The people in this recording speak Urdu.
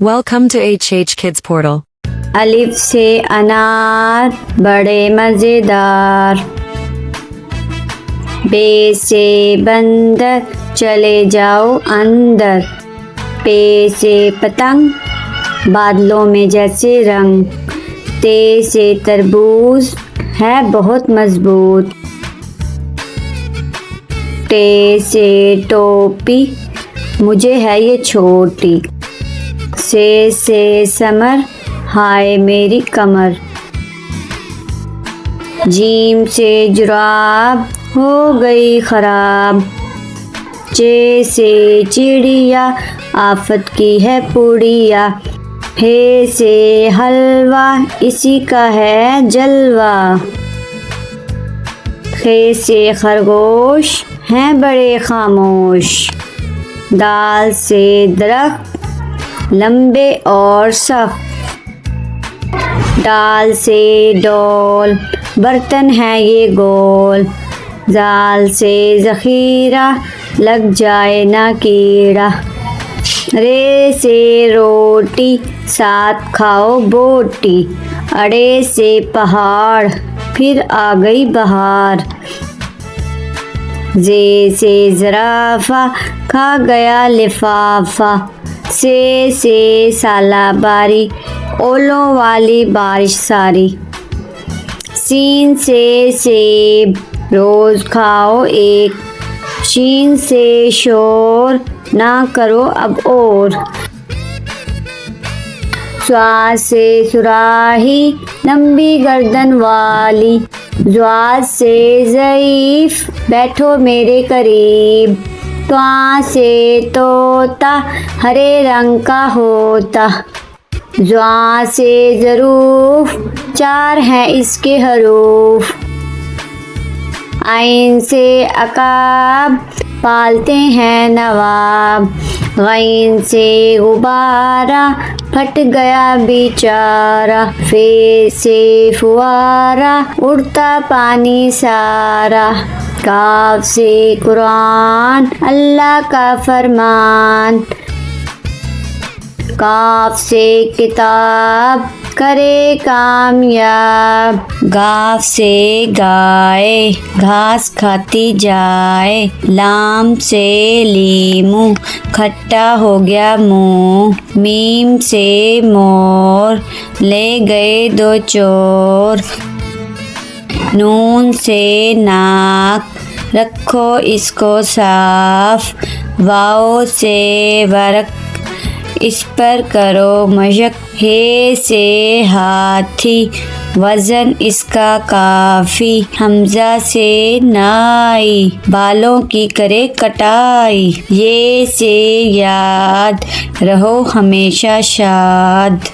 Welcome to HH Kids Portal. الف سے انار بڑے مزیدار، بے سے بندر چلے جاؤ اندر، پے سے پتنگ بادلوں میں جیسے رنگ، تے سے تربوز ہے بہت مضبوط، ٹے سے ٹوپی مجھے ہے یہ چھوٹی، سے سمر ہائے میری کمر، جیم سے جراب ہو گئی خراب، چے سے چڑیا آفت کی ہے پوڑیا، ہے سے حلوہ اسی کا ہے جلوہ، خے سے خرگوش ہیں بڑے خاموش، دال سے درخت لمبے اور سخت، ڈال سے ڈول برتن ہے یہ گول، زال سے ذخیرہ لگ جائے نہ کیڑا، رے سے روٹی ساتھ کھاؤ بوٹی، اڑے سے پہاڑ پھر آ گئی بہار، زے سے زرافہ کھا گیا لفافہ، سے سالہ باری اولوں والی بارش ساری، سین سے سیب روز کھاؤ ایک، شین سے شور نہ کرو اب اور، صا سے صراحی لمبی گردن والی، ضاد سے ضعیف بیٹھو میرے قریب، طاء سے طوطا ہرے رنگ کا ہوتا، ضاء سے ظروف چار ہیں اس کے حروف، عین سے عقاب پالتے ہیں نواب، غین سے غبارہ پھٹ گیا بیچارہ، فے سے فوارہ اڑتا پانی سارا، کاف سے قرآن اللہ کا فرمان، کاف سے کتاب کرے کامیاب، گاف سے گائے گھاس کھاتی جائے، لام سے لیمو کھٹا ہو گیا منہ، میم سے مور لے گئے دو چور، نون سے ناک رکھو اس کو صاف، واؤ سے ورق اس پر کرو مشق، ہے سے ہاتھی وزن اس کا کافی، حمزہ سے نائی بالوں کی کرے کٹائی، یہ سے یاد رہو ہمیشہ شاد۔